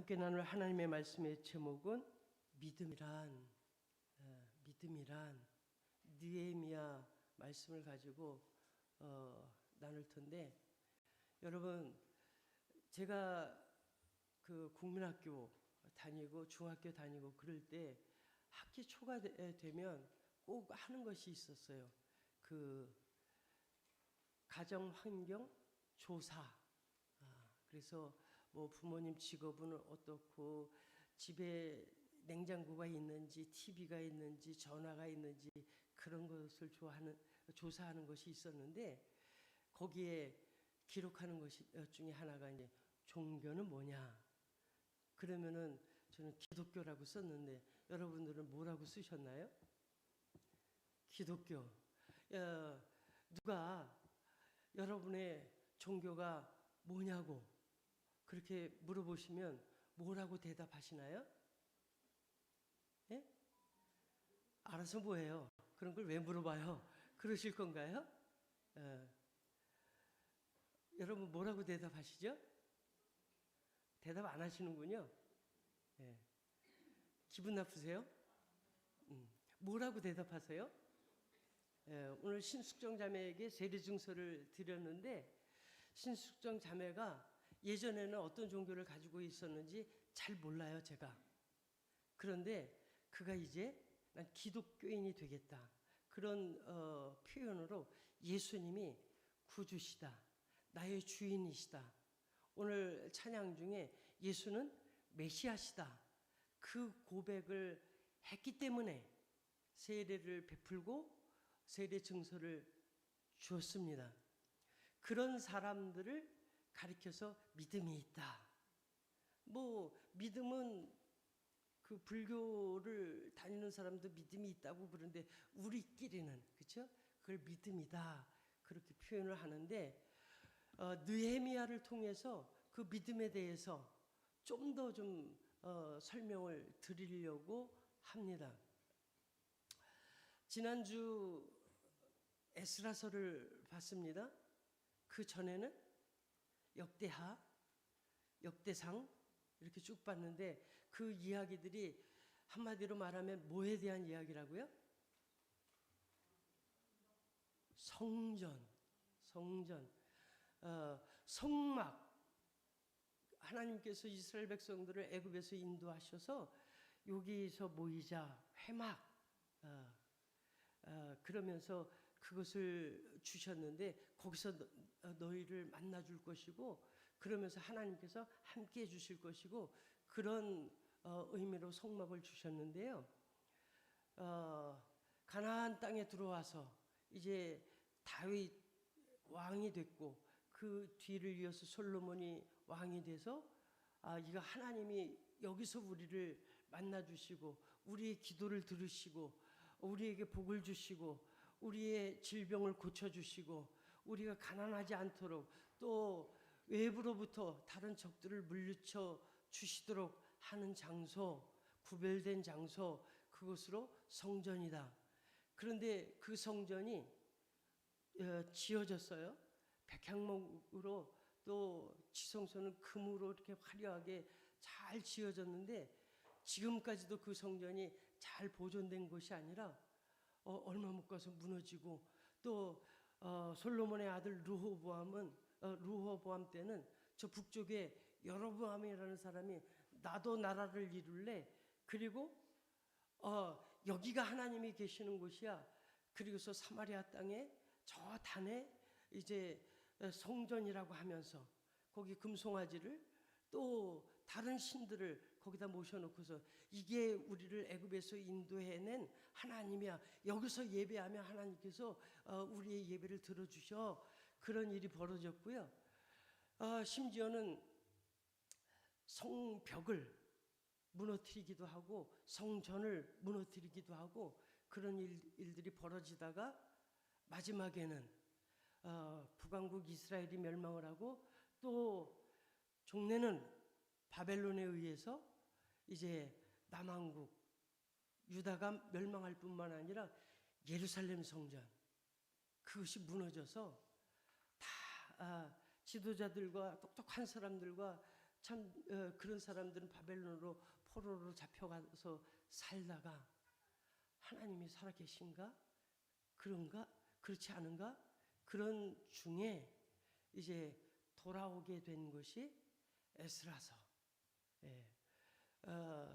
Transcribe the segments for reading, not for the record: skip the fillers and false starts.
함께 나눌 하나님의 말씀의 제목은 믿음이란 느헤미야 말씀을 가지고 나눌 텐데, 여러분, 제가 그 국민학교 다니고 중학교 다니고 그럴 때 학기 초가 되면 꼭 하는 것이 있었어요. 그 가정 환경 조사. 그래서 뭐 부모님 직업은 어떻고, 집에 냉장고가 있는지, TV가 있는지, 전화가 있는지, 그런 것을 조사하는 것이 있었는데, 거기에 기록하는 것이 중에 하나가 이제 종교는 뭐냐. 그러면은 저는 기독교라고 썼는데, 여러분들은 뭐라고 쓰셨나요? 기독교. 누가 여러분의 종교가 뭐냐고 그렇게 물어보시면 뭐라고 대답하시나요? 예? 알아서 뭐예요? 그런 걸 왜 물어봐요? 그러실 건가요? 여러분 뭐라고 대답하시죠? 대답 안 하시는군요. 예. 기분 나쁘세요? 뭐라고 대답하세요? 오늘 신숙정 자매에게 세례 증서를 드렸는데, 신숙정 자매가 예전에는 어떤 종교를 가지고 있었는지 잘 몰라요, 제가. 그런데 그가 이제 난 기독교인이 되겠다, 그런 표현으로 예수님이 구주시다, 나의 주인이시다, 오늘 찬양 중에 예수는 메시아시다, 그 고백을 했기 때문에 세례를 베풀고 세례 증서를 주었습니다. 그런 사람들을 가리켜서 믿음이 있다. 뭐 믿음은 그 불교를 다니는 사람도 믿음이 있다고 그러는데, 우리끼리는 그렇죠? 그걸 믿음이다 그렇게 표현을 하는데, 느헤미야를 통해서 그 믿음에 대해서 좀 더 설명을 드리려고 합니다. 지난주 에스라서를 봤습니다. 그 전에는 역대하, 역대상 이렇게 쭉 봤는데, 그 이야기들이 한마디로 말하면 뭐에 대한 이야기라고요? 성전, 성막. 하나님께서 이스라엘 백성들을 애굽에서 인도하셔서 여기서 모이자, 회막, 그러면서 그것을 주셨는데, 거기서 너희를 만나줄 것이고, 그러면서 하나님께서 함께 해주실 것이고, 그런 의미로 성막을 주셨는데요. 가나안 땅에 들어와서 이제 다윗 왕이 됐고, 그 뒤를 이어서 솔로몬이 왕이 돼서, 이거 하나님이 여기서 우리를 만나주시고 우리의 기도를 들으시고 우리에게 복을 주시고 우리의 질병을 고쳐주시고 우리가 가난하지 않도록 또 외부로부터 다른 적들을 물리쳐 주시도록 하는 장소, 구별된 장소, 그것으로 성전이다. 그런데 그 성전이 지어졌어요. 백향목으로, 또 지성소는 금으로 이렇게 화려하게 잘 지어졌는데, 지금까지도 그 성전이 잘 보존된 것이 아니라 얼마 못 가서 무너지고, 또 솔로몬의 아들 르호보암 때는 저 북쪽에 여로보암이라는 사람이 나도 나라를 이룰래, 그리고 여기가 하나님이 계시는 곳이야, 그리고서 사마리아 땅에 저 단에 이제 성전이라고 하면서 거기 금송아지를 또 다른 신들을 거기다 모셔놓고서 이게 우리를 애굽에서 인도해낸 하나님이야, 여기서 예배하면 하나님께서 우리의 예배를 들어주셔, 그런 일이 벌어졌고요. 심지어는 성벽을 무너뜨리기도 하고 성전을 무너뜨리기도 하고, 그런 일들이 벌어지다가 마지막에는 북왕국 이스라엘이 멸망을 하고, 또 종래는 바벨론에 의해서 이제 남왕국 유다가 멸망할 뿐만 아니라 예루살렘 성전, 그것이 무너져서 다 지도자들과 똑똑한 사람들과 참 그런 사람들은 바벨론으로 포로로 잡혀가서 살다가 하나님이 살아계신가? 그런가? 그렇지 않은가? 그런 중에 이제 돌아오게 된 것이 에스라서. 예.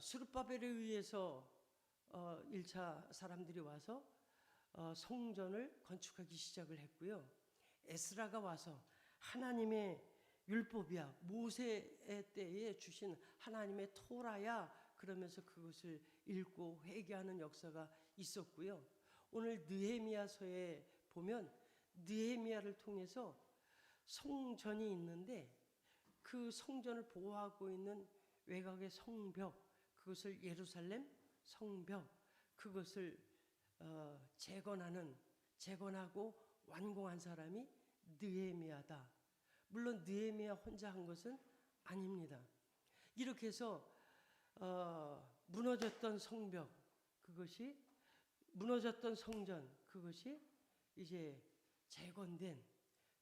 스룹바벨에 의해서 1차 사람들이 와서 성전을 건축하기 시작을 했고요. 에스라가 와서 하나님의 율법이야, 모세의 때에 주신 하나님의 토라야, 그러면서 그것을 읽고 회개하는 역사가 있었고요. 오늘 느헤미야서에 보면 느헤미야를 통해서 성전이 있는데 그 성전을 보호하고 있는 외곽의 성벽, 그것을 예루살렘 성벽, 그것을 재건하고 완공한 사람이 느헤미야다. 물론 느헤미야 혼자 한 것은 아닙니다. 이렇게 해서 무너졌던 성벽, 그것이 무너졌던 성전, 그것이 이제 재건된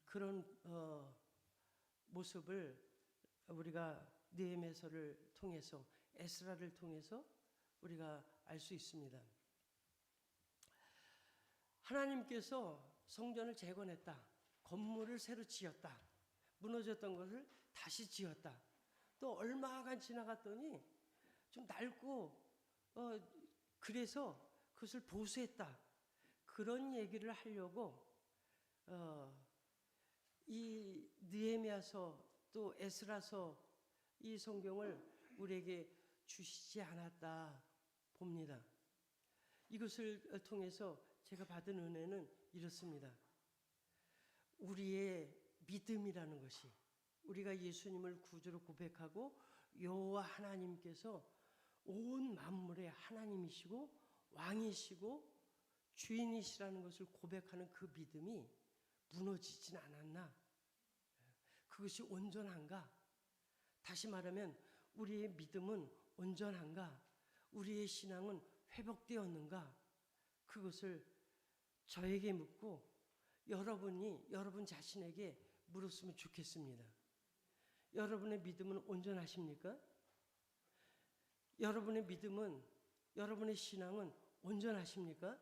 그런 모습을 우리가 느헤미야서를 통해서, 에스라를 통해서 우리가 알 수 있습니다. 하나님께서 성전을 재건했다, 건물을 새로 지었다, 무너졌던 것을 다시 지었다. 또 얼마간 지나갔더니 좀 낡고 그래서 그것을 보수했다, 그런 얘기를 하려고 이 느헤미야서 또 에스라서 이 성경을 우리에게 주시지 않았다 봅니다. 이것을 통해서 제가 받은 은혜는 이렇습니다. 우리의 믿음이라는 것이, 우리가 예수님을 구주로 고백하고 여호와 하나님께서 온 만물의 하나님이시고 왕이시고 주인이시라는 것을 고백하는 그 믿음이 무너지진 않았나? 그것이 온전한가? 다시 말하면 우리의 믿음은 온전한가? 우리의 신앙은 회복되었는가? 그것을 저에게 묻고 여러분이 여러분 자신에게 물었으면 좋겠습니다. 여러분의 믿음은 온전하십니까? 여러분의 믿음은, 여러분의 신앙은 온전하십니까?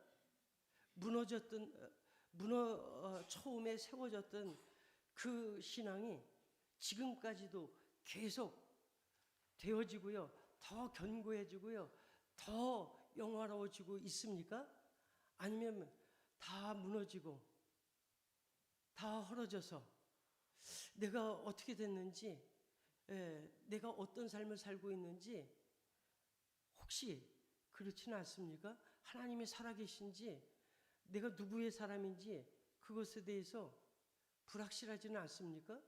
처음에 세워졌던 그 신앙이 지금까지도 계속 되어지고요, 더 견고해지고요, 더 영화로워지고 있습니까? 아니면 다 무너지고 다 헐어져서 내가 어떻게 됐는지, 내가 어떤 삶을 살고 있는지 혹시 그렇지는 않습니까? 하나님이 살아계신지, 내가 누구의 사람인지 그것에 대해서 불확실하지는 않습니까?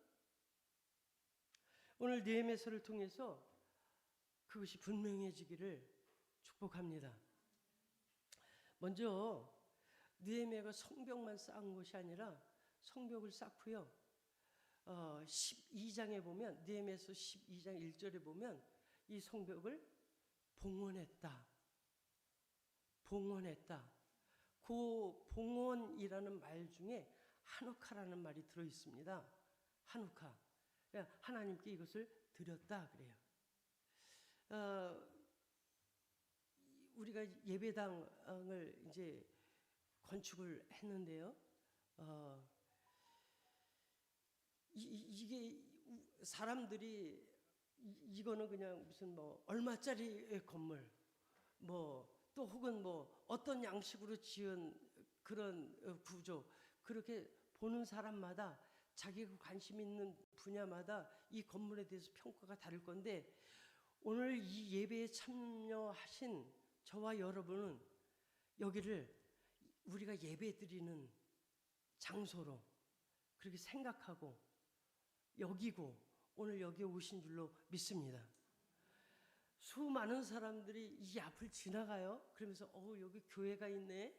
오늘 느헤미야서를 통해서 그것이 분명해지기를 축복합니다. 먼저 느헤미야가 성벽만 쌓은 것이 아니라 성벽을 쌓고요, 12장에 보면, 느헤미야서 12장 1절에 보면 이 성벽을 봉헌했다. 그 봉헌이라는 말 중에 한우카라는 말이 들어 있습니다. 한우카. 하나님께 이것을 드렸다 그래요. 우리가 예배당을 이제 건축을 했는데요. 이게 사람들이 이거는 그냥 무슨 뭐 얼마짜리 건물, 뭐 또 혹은 뭐 어떤 양식으로 지은 그런 구조, 그렇게 보는 사람마다 자기가 관심 있는 분야마다 이 건물에 대해서 평가가 다를 건데, 오늘 이 예배에 참여하신 저와 여러분은 여기를 우리가 예배드리는 장소로 그렇게 생각하고 여기고 오늘 여기에 오신 줄로 믿습니다. 수많은 사람들이 이 앞을 지나가요. 그러면서 여기 교회가 있네.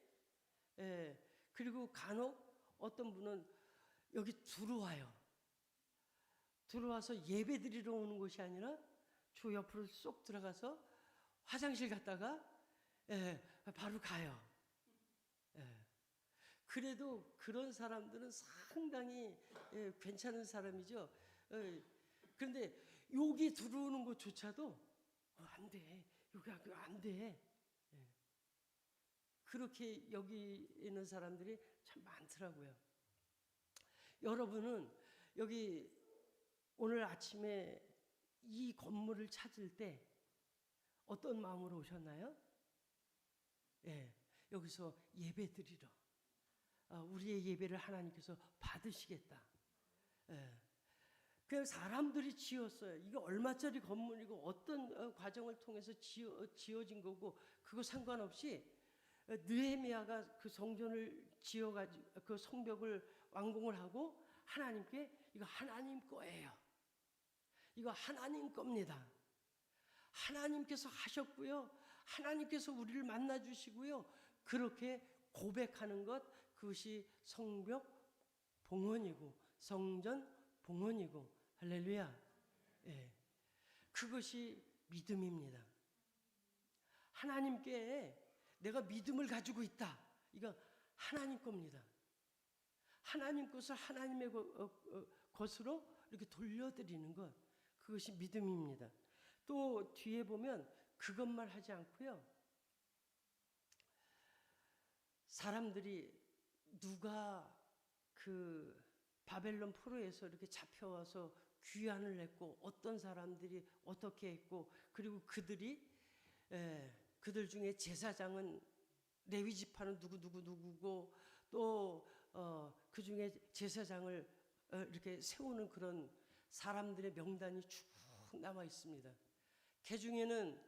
그리고 간혹 어떤 분은 여기 들어와서 예배 드리러 오는 것이 아니라 저 옆으로 쏙 들어가서 화장실 갔다가 바로 가요. 그래도 그런 사람들은 상당히 괜찮은 사람이죠. 그런데 여기 들어오는 것조차도 안 돼. 여기 안 돼. 예. 그렇게 여기는 사람들이 참 많더라고요. 여러분은 여기 오늘 아침에 이 건물을 찾을 때 어떤 마음으로 오셨나요? 예, 여기서 예배 드리러. 우리의 예배를 하나님께서 받으시겠다. 예. 그 사람들이 지었어요. 이거 얼마짜리 건물이고 어떤 과정을 통해서 지어진 거고 그거 상관없이 느헤미야가 그 성전을 지어가지고 그 성벽을 완공을 하고 하나님께 이거 하나님 거예요. 이거 하나님 겁니다. 하나님께서 하셨고요. 하나님께서 우리를 만나 주시고요. 그렇게 고백하는 것 그것이 성벽 봉헌이고 성전 봉헌이고 할렐루야. 예. 그것이 믿음입니다. 하나님께 내가 믿음을 가지고 있다. 이거 하나님 겁니다. 하나님 것을 하나님의 것으로 이렇게 돌려드리는 것 그것이 믿음입니다. 또 뒤에 보면 그것만 하지 않고요. 사람들이 누가 그 바벨론 포로에서 이렇게 잡혀와서 귀환을 했고 어떤 사람들이 어떻게 했고 그리고 그들 중에 제사장은 레위 지파는 누구고 또 그 중에 제사장을 이렇게 세우는 그런 사람들의 명단이 쭉 남아 있습니다. 그 중에는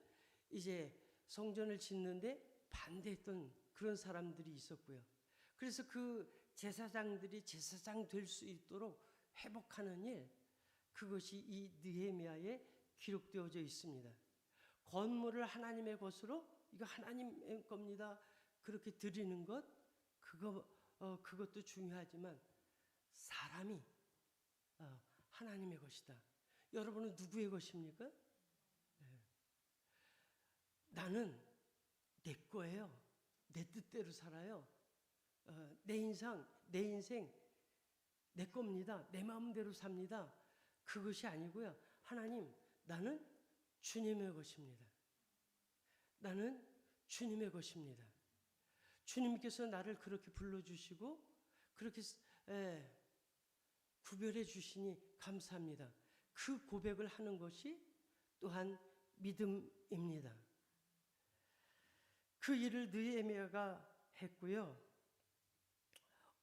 이제 성전을 짓는데 반대했던 그런 사람들이 있었고요. 그래서 그 제사장들이 제사장 될 수 있도록 회복하는 일, 그것이 이 느헤미야에 기록되어져 있습니다. 건물을 하나님의 것으로 이거 하나님의 겁니다. 그렇게 드리는 것, 그것도 중요하지만 사람이 하나님의 것이다. 여러분은 누구의 것입니까? 네. 나는 내 거예요. 내 뜻대로 살아요. 내 인생 내 겁니다. 내 마음대로 삽니다. 그것이 아니고요. 하나님, 나는 주님의 것입니다. 나는 주님의 것입니다. 주님께서 나를 그렇게 불러주시고 그렇게 구별해 주시니 감사합니다. 그 고백을 하는 것이 또한 믿음입니다. 그 일을 느헤미야가 했고요.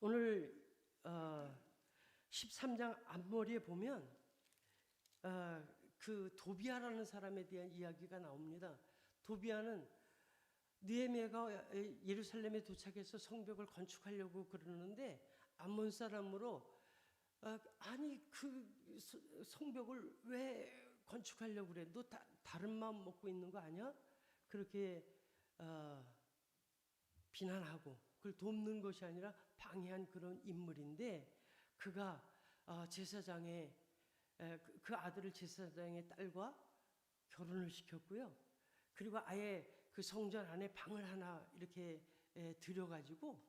오늘 13장 앞머리에 보면 그 도비아라는 사람에 대한 이야기가 나옵니다. 도비아는 느헤미야가 예루살렘에 도착해서 성벽을 건축하려고 그러는데 암몬 사람으로 아니 그 성벽을 왜 건축하려고 그래? 너 다른 마음 먹고 있는 거 아니야? 그렇게 비난하고 그걸 돕는 것이 아니라 방해한 그런 인물인데 그가 제사장의 그 아들을 제사장의 딸과 결혼을 시켰고요. 그리고 아예 그 성전 안에 방을 하나 이렇게 들여가지고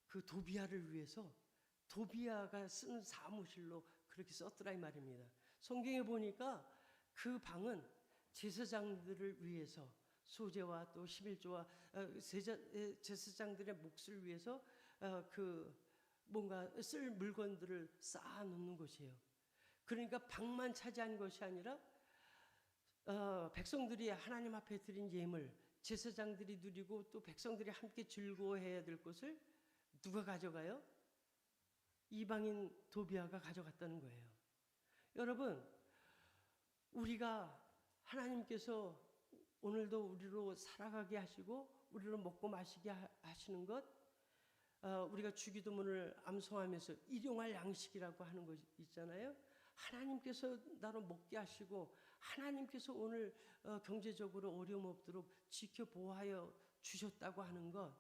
그 도비아를 위해서 도비아가 쓰는 사무실로 그렇게 썼더라 이 말입니다. 성경에 보니까 그 방은 제사장들을 위해서 소제와 또 11조와 제사장들의 몫을 위해서 그 뭔가 쓸 물건들을 쌓아놓는 곳이에요. 그러니까 방만 차지한 것이 아니라 백성들이 하나님 앞에 드린 예물, 제사장들이 누리고 또 백성들이 함께 즐거워해야 될 것을 누가 가져가요? 이방인 도비아가 가져갔다는 거예요. 여러분, 우리가 하나님께서 오늘도 우리로 살아가게 하시고 우리로 먹고 마시게 하시는 것, 우리가 주기도문을 암송하면서 일용할 양식이라고 하는 것 있잖아요. 하나님께서 나로 먹게 하시고 하나님께서 오늘 경제적으로 어려움 없도록 지켜보호하여 주셨다고 하는 것,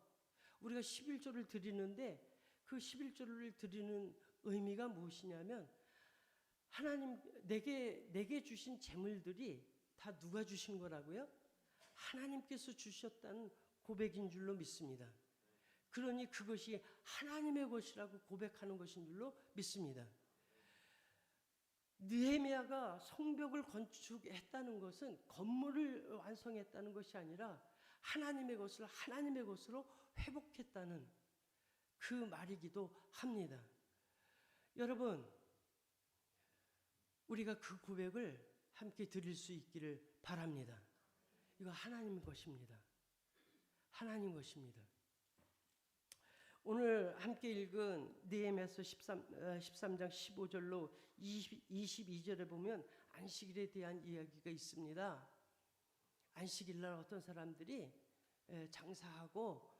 우리가 11조를 드리는데 그 11조를 드리는 의미가 무엇이냐면 하나님 내게 주신 재물들이 다 누가 주신 거라고요? 하나님께서 주셨다는 고백인 줄로 믿습니다. 그러니 그것이 하나님의 것이라고 고백하는 것인 줄로 믿습니다. 느헤미야가 성벽을 건축했다는 것은 건물을 완성했다는 것이 아니라 하나님의 것을 하나님의 것으로 회복했다는 그 말이기도 합니다. 여러분, 우리가 그 고백을 함께 드릴 수 있기를 바랍니다. 이거 하나님 것입니다. 하나님 것입니다. 오늘 함께 읽은 느헤미야서 13장 15절로 22절에 보면 안식일에 대한 이야기가 있습니다. 안식일 날 어떤 사람들이 장사하고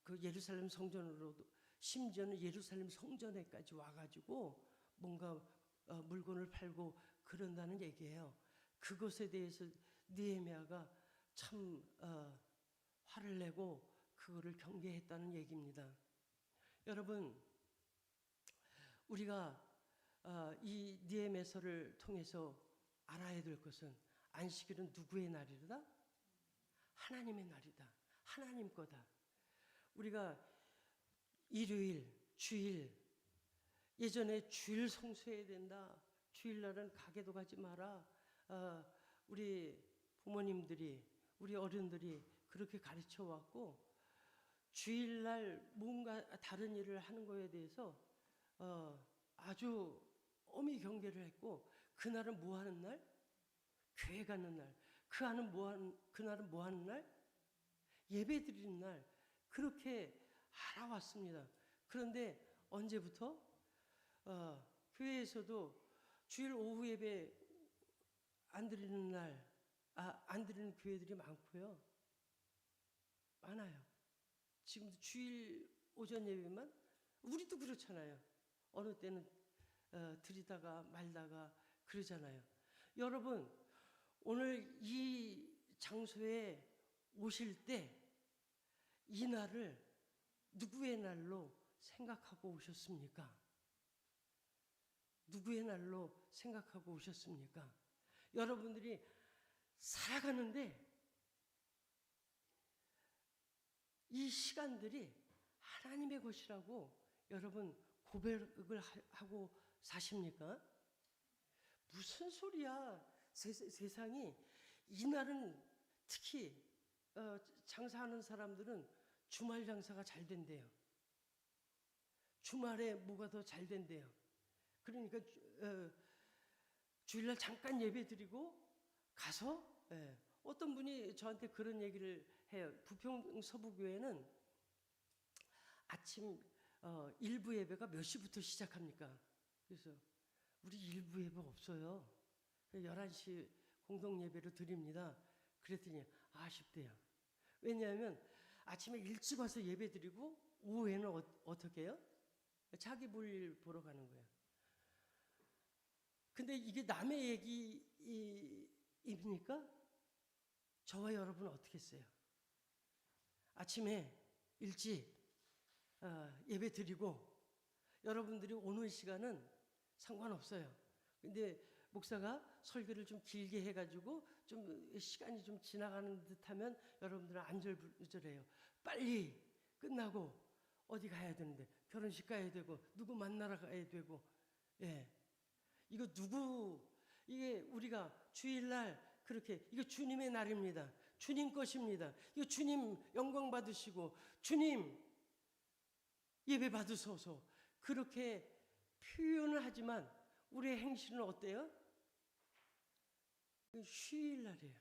그 예루살렘 성전으로도, 심지어는 예루살렘 성전에까지 와가지고 뭔가 물건을 팔고 그런다는 얘기예요. 그것에 대해서 느헤미야가 참 화를 내고 그거를 경계했다는 얘기입니다. 여러분, 우리가 이 느헤미야서를 통해서 알아야 될 것은 안식일은 누구의 날이다? 하나님의 날이다. 하나님 거다. 우리가 일요일, 주일, 예전에 주일 성수해야 된다. 주일날은 가게도 가지 마라. 우리 부모님들이, 우리 어른들이 그렇게 가르쳐 왔고, 주일날 뭔가 다른 일을 하는 거에 대해서 아주 엄히 경계를 했고, 그날은 뭐 하는 날? 교회 가는 날. 그날은 뭐 하는 날? 예배 드리는 날. 그렇게 알아왔습니다. 그런데 언제부터? 교회에서도 주일 오후 예배 안 드리는 날, 안 드리는 교회들이 많고요. 많아요. 지금도 주일 오전 예배만, 우리도 그렇잖아요. 어느 때는 드리다가 말다가 그러잖아요. 여러분, 오늘 이 장소에 오실 때 이 날을 누구의 날로 생각하고 오셨습니까? 누구의 날로 생각하고 오셨습니까? 여러분들이 살아가는데 이 시간들이 하나님의 것이라고 여러분 고백을 하고 사십니까? 무슨 소리야? 세상이 이날은 특히 장사하는 사람들은 주말 장사가 잘 된대요. 주말에 뭐가 더 잘 된대요. 그러니까 주일날 잠깐 예배 드리고 가서 어떤 분이 저한테 그런 얘기를 해요. 부평 서부교회는 아침 일부 예배가 몇 시부터 시작합니까? 그래서 우리 일부 예배 없어요. 11시 공동 예배로 드립니다. 그랬더니 아쉽대요. 왜냐하면 아침에 일찍 와서 예배 드리고 오후에는 어떻게 해요? 자기 볼일 보러 가는 거예요. 근데 이게 남의 얘기입니까? 저와 여러분은 어떻게 했어요? 아침에 일찍 예배 드리고 여러분들이 오는 시간은 상관없어요. 근데 목사가 설교를 좀 길게 해가지고 좀 시간이 좀 지나가는 듯하면 여러분들은 안절부절해요. 빨리 끝나고 어디 가야 되는데 결혼식 가야 되고 누구 만나러 가야 되고 이게 우리가 주일날 그렇게 이거 주님의 날입니다. 주님 것입니다. 이거 주님 영광 받으시고 주님 예배 받으소서 그렇게 표현을 하지만 우리의 행실은 어때요? 휴일날이에요.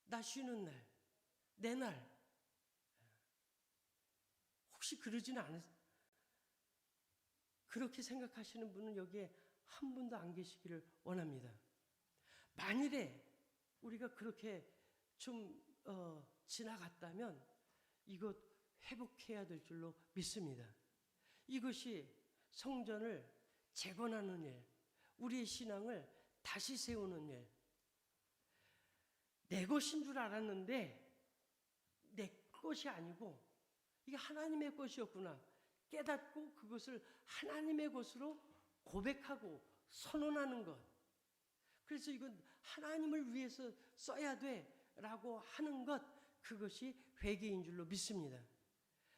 나 쉬는 날, 내 날. 혹시 그러지는 않으세요? 그렇게 생각하시는 분은 여기에 한 분도 안 계시기를 원합니다. 만일에 우리가 그렇게 좀 지나갔다면 이것 회복해야 될 줄로 믿습니다. 이것이 성전을 재건하는 일, 우리의 신앙을 다시 세우는 일. 내 것인 줄 알았는데 내 것이 아니고 이게 하나님의 것이었구나 깨닫고 그것을 하나님의 것으로 고백하고 선언하는 것. 그래서 이건 하나님을 위해서 써야 돼라고 하는 것, 그것이 회개인 줄로 믿습니다.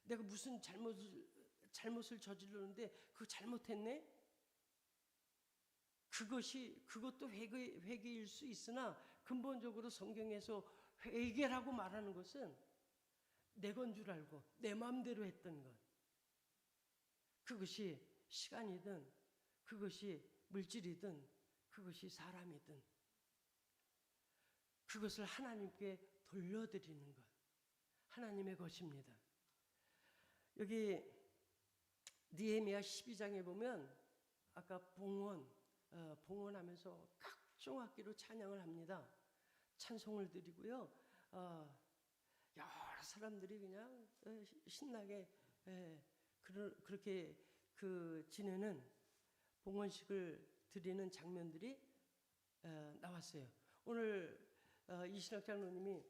내가 무슨 잘못을 저지르는데 그거 잘못했네? 그것도 회개일 수 있으나 근본적으로 성경에서 회개라고 말하는 것은 내 건 줄 알고 내 마음대로 했던 것, 그것이 시간이든 그것이 물질이든 그것이 사람이든 그것을 하나님께 돌려드리는 것, 하나님의 것입니다. 여기 느헤미야 12장에 보면 아까 봉헌하면서 각종 악기로 찬양을 합니다. 찬송을 드리고요. 여러 사람들이 그냥 신나게 그렇게 지내는 봉헌식을 드리는 장면들이 나왔어요. 오늘 이신학 장로님이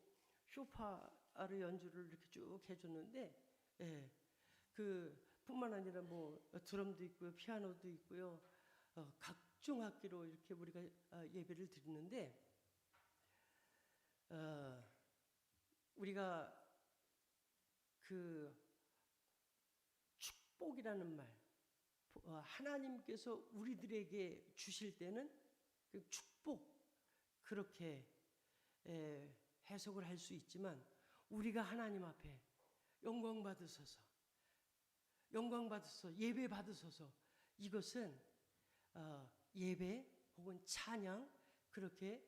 쇼파르 연주를 이렇게 쭉 해줬는데, 뿐만 아니라 뭐 드럼도 있고요, 피아노도 있고요, 각종 악기로 이렇게 우리가 예배를 드리는데, 우리가 그 축복이라는 말, 하나님께서 우리들에게 주실 때는 그 축복, 그렇게 해석을 할 수 있지만, 우리가 하나님 앞에 영광 받으소서, 예배 받으소서, 이것은 예배 혹은 찬양, 그렇게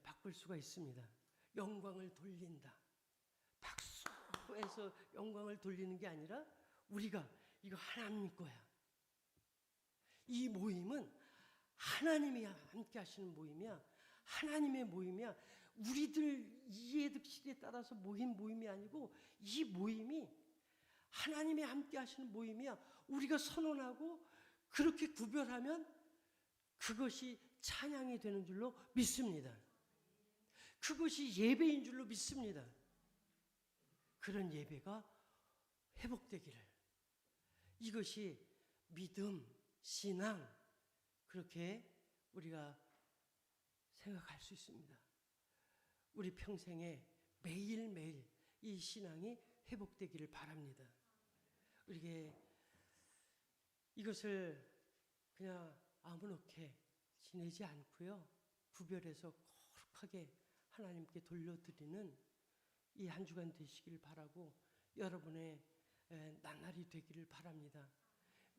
바꿀 수가 있습니다. 영광을 돌린다, 박수해서 영광을 돌리는 게 아니라 우리가 이거 하나님 거야, 이 모임은 하나님이 함께 하시는 모임이야, 하나님의 모임이야, 우리들 이해득실에 따라서 모임이 아니고 이 모임이 하나님이 함께 하시는 모임이야. 우리가 선언하고 그렇게 구별하면 그것이 찬양이 되는 줄로 믿습니다. 그것이 예배인 줄로 믿습니다. 그런 예배가 회복되기를, 이것이 믿음, 신앙, 그렇게 우리가 생각할 수 있습니다. 우리 평생에 매일매일 이 신앙이 회복되기를 바랍니다. 우리에게 이것을 그냥 아무렇게 지내지 않고요, 구별해서 거룩하게 하나님께 돌려드리는 이 한 주간 되시길 바라고, 여러분의 나날이 되기를 바랍니다.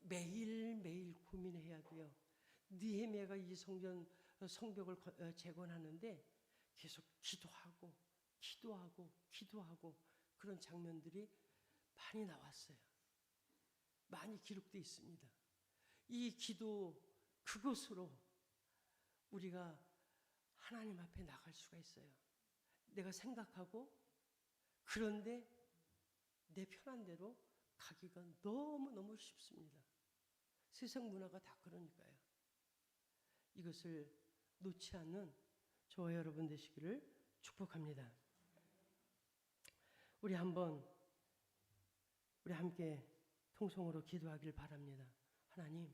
매일매일 고민해야 돼요. 느헤미야가 이 성벽을 재건하는데 계속 기도하고 그런 장면들이 많이 나왔어요. 많이 기록되어 있습니다. 이 기도, 그것으로 우리가 하나님 앞에 나갈 수가 있어요. 내가 생각하고, 그런데 내 편한 대로 가기가 너무너무 쉽습니다. 세상 문화가 다 그러니까요. 이것을 놓지 않는 저와 여러분 되시기를 축복합니다. 우리 함께 통성으로 기도하길 바랍니다. 하나님,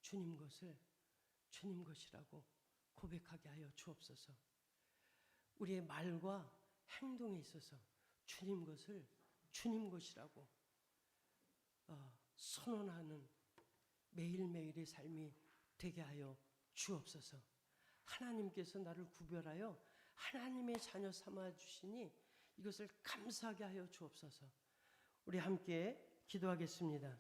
주님 것을 주님 것이라고 고백하게 하여 주옵소서. 우리의 말과 행동에 있어서 주님 것을 주님 것이라고 선언하는 매일매일의 삶이 되게 하여 주옵소서. 하나님께서 나를 구별하여 하나님의 자녀 삼아 주시니 이것을 감사하게 하여 주옵소서. 우리 함께 기도하겠습니다.